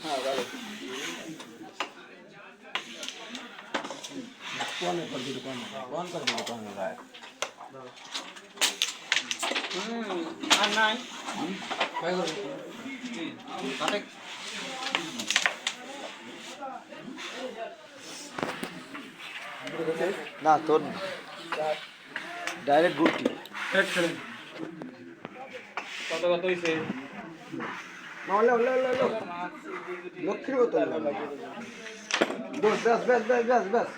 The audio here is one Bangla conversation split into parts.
হ্যাঁ ভালো কোন করে দিতে কোন ভাই আর নাই কই করে কাটে না তোর ডাইরেক্ট গুটি এক্সেলেন্ট কত কত হইছে মাওলা ওলা ওলা লক্ষ্মীর কত বস বাস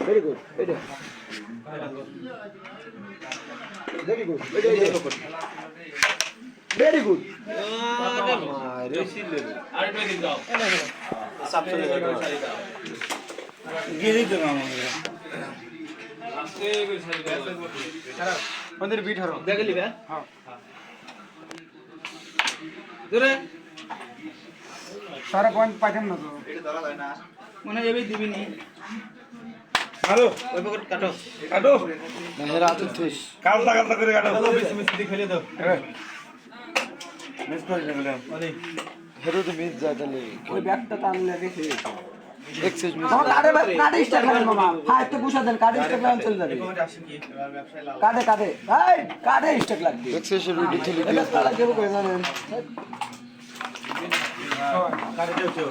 ভেরি গুড এটা ভেরি গুড ভেরি গুড আরেকটা দিন দাও সাপ চলে যাবে গিয়ে দিতে মামা আজকে কই সারি দাও খারাপ মন্দির বিট হরো দেখলি বে হ্যাঁ দূরে সারা পয়েন্ট পাইতাম না তো এটা ধরা যায় না মনে যাবে দিবি নি হ্যালো ওই পকেট কাটো না রাত উঠিস কালটা করে কাটো মিস দিয়ে খেলে দাও মিস করে দিলাম আরে হেরো তো মিস যায় তাহলে ওই ব্যাগটা টানলে রেখে এক্সেস মিস মামা কাটে স্টার্ট লাগান মামা হ্যাঁ একটু বুঝা দেন কাটে স্টার্ট লাগান চলে যাবে কাটে স্টার্ট লাগবে এক্সেস রুটি থেকে এটা তারা কেউ কই জানেন কাটে দেও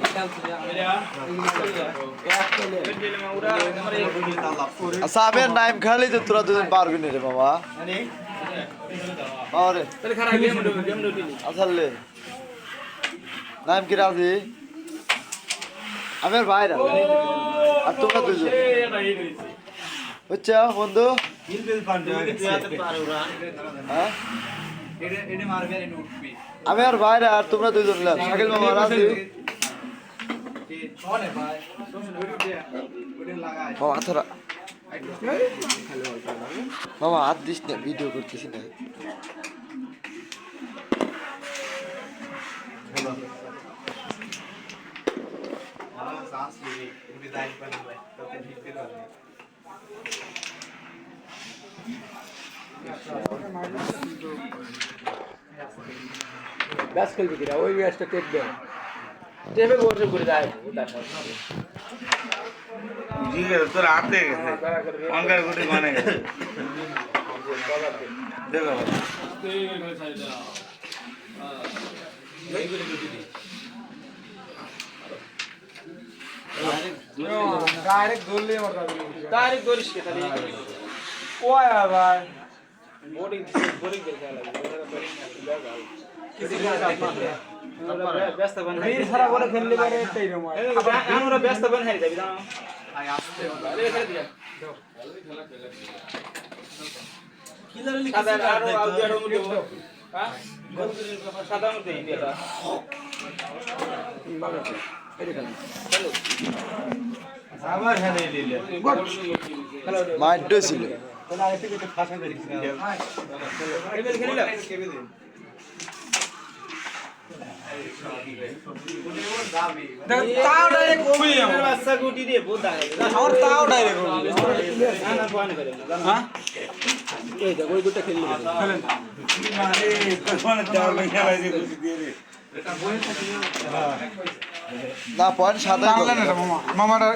সাবের নাইম খালি তো তোরা দুজন পারবি না রে মামা আরে তাহলে খারাপ গেম ডিউটি আসলে নাইম কি রাজি আমার ভাইরা আর তোমরা দুজন বুঝছো বন্ধু হ্যাঁ আমি আর ভাইরা আর তোমরা দুজন শাকিল মামা রাজি মামা থোড়া মামা হাত দিস না ভিডিও করতেছি না ব্যাস খেলবি কিরা ওই ম্যাচটা টেপ দেও টেপে বসে করে যায় জি তোর হাতে গেছে অনকার গুটি মানে গেছে দেখো ডাইরেক্ট ধরলে আমার ডাইরেক্ট ধরিস কে তাহলে ওই ভাই বোর্ডিং দিয়ে খেলা লাগে ব্যস্ত বন বীর সারা করে খেললে পারে এটাই রে আমরা ব্যস্ত বন হারি যাবি জানো আই আসতে আরে খেলে দিয়া কিলার লিখে সাদা আরো আউজারো মুড়ি হ্যাঁ সাদা মুড়ি দিলা আবার খেলে দিলে মাইন্ডও ছিল তাহলে আগে থেকে ফাঁসা করিস কেবল খেলিলা কেবল তাও ডাইরেক্ট কবি আমার বাচ্চা গুটি দিয়ে বহুত দাঁড়ায় আমার তাও ডাইরেক্ট কবি না না পানি করে হ্যাঁ এই দেখো ওই গুটা খেললি খেলেন আরে কোন দাও খেলাই দিয়ে গুটি দিয়ে রে না পয়েন্ট সাদা টানলেন এটা মামা মামাটা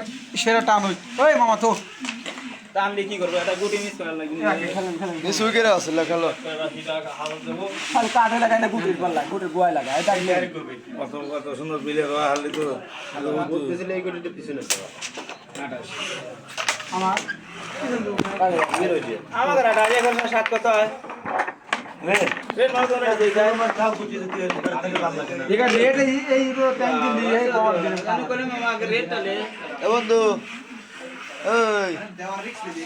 সেরা টান হই ওই মামা তো টান দিয়ে কি করবো এটা গুটি মিস করার লাগবে খেলেন মিস উইকেটে আসলে খেলো খালি কাটে লাগাই না গুটির বল লাগে গুটির গোয়ায় লাগা এটা কত সুন্দর বিলে রয়া হালি তো বুঝলে এই গুটিটা পিছনে আমার আমাদের এটা এখন 7 কত হয় রে রেট মার কোন রেট দেই আমার তাও গুটি দিতে তাড়াতাড়ি কাম লাগে না ঠিক আছে রেট এই ট্যাঙ্ক দিন এই পাওয়ার দিন আমি করে মামা আগে রেট তালে এ বন্ধু এই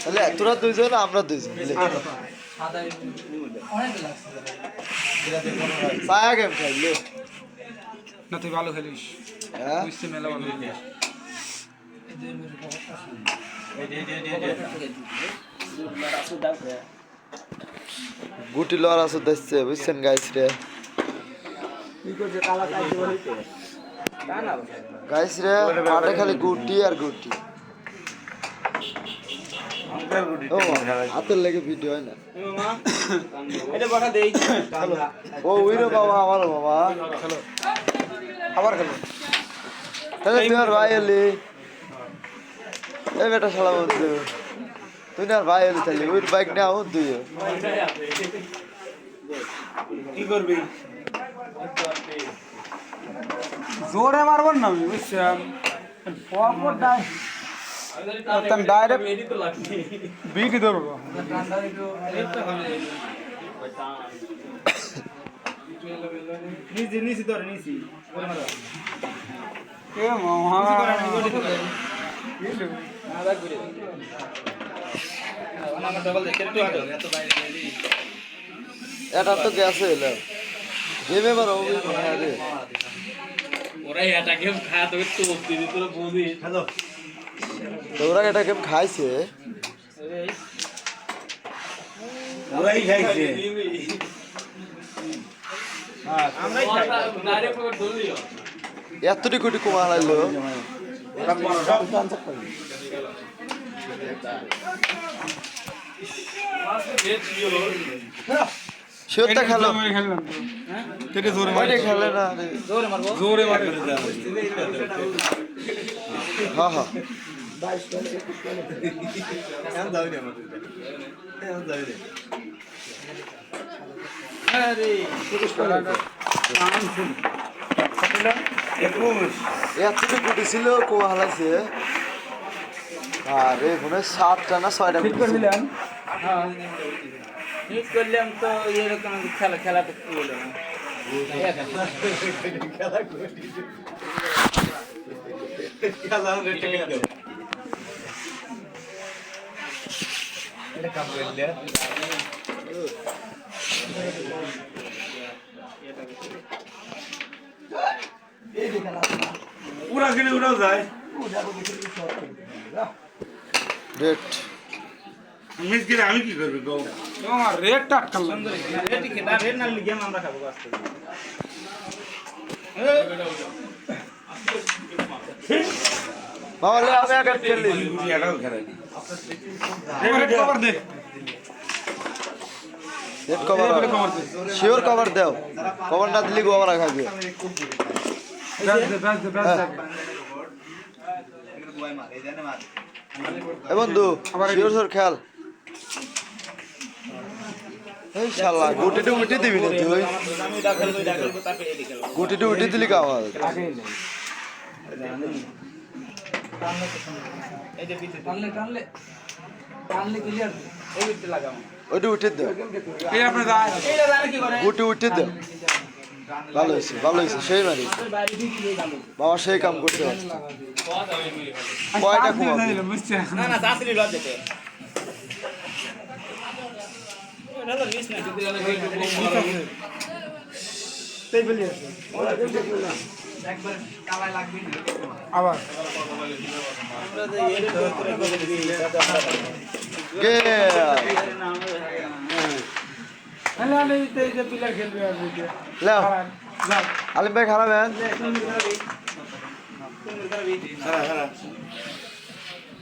তাহলে তোরা দুইজন আমরা দুইজন ছায়া গেম খেললে না তুই ভালো খেলিস হ্যাঁ বুঝতে মেলা ভালো খেলিস গুটি লড়া শুধাচ্ছে বুঝছেন গাইস রে কি করছে কালা কাজ বলিতে তা না গাইস রে মাঠে খালি গুটি আর গুটি অনকার গুটি ও হাতের লেগে ভিডিও হয় না মামা এটা বসা দেই ও উইরো বাবা আমারও বাবা চলো আবার খেলো তাহলে তুই আর ভাই এলি এই বেটা শালা বলতো তুই না আর ভাই এলি তাহলে ওই বাইক নাও তুই কি করবি জোরে মারবো না আমি বুঝছিলাম ডাইরেক্ট বিট ধরবো নিচি ধরে নিচি এটা তো গেছে এলো গেমে মারো রে ওরা এটা গেম খায় তবে তো দিদি তোরা বুঝি হ্যালো তোরা এটা গেম খাইছে ওরাই খাইছে আমরাই খাই ডাইরেক্ট করে ধরলিও এতটি কোটি কমা হারাইলো শিওরটা খেলো ওইটা খেলে না রে জোরে মারবো হ্যাঁ হ্যাঁ এতটি কোটি ছিল কমা হারাইছে আরে মনে হয় 7টা না 6টা ঠিক করে দিলেন ঠিক করলাম তো এরকম খেলা তো কি হলো পুরা খেলে উড়াও যায় ডেট মিস গেলে আমি কি করবি গো তোমার রেটটা আটকাল রেড না লিগে আমরা খাবো আজকে বাবা লে আমি আগে খেলি এটাও খেলে রেট কভার দে ডেট কভার শিওর কভার দাও কভার না দিলে গো আমরা খাবে এ বন্ধু শিওর শিওর খেল এই শালা গুটিটা উঠে দিবি না তুই আমি দাখল তারপরে এদিকে খেলবো গুটিটা উঠে দিলি কামাল এই যে পিছে টানলে ক্লিয়ার এই বিটে লাগাও ওইটা উঠে দে এই আপনি যায় এইটা জানে কি করে গুটি উঠে দে ভালো হয়েছে সেই মারি বাড়ি দিয়ে দিয়ে গেল বাবা সেই কাম করতে পারছে কয়টা ঘুমাবি বুঝছে না না শাস্ত্রী লজ যেতে এটা তো মিস না তাই বলি আছে একবার কালাই লাগবে না আবার আমরা তো এর করে করে দিই গে হ্যালো আমি এই যে পিলার খেলবে আর বুঝে লাও যাও আলিম ভাই খারাপ হ্যাঁ তুমি করবি হ্যাঁ হ্যাঁ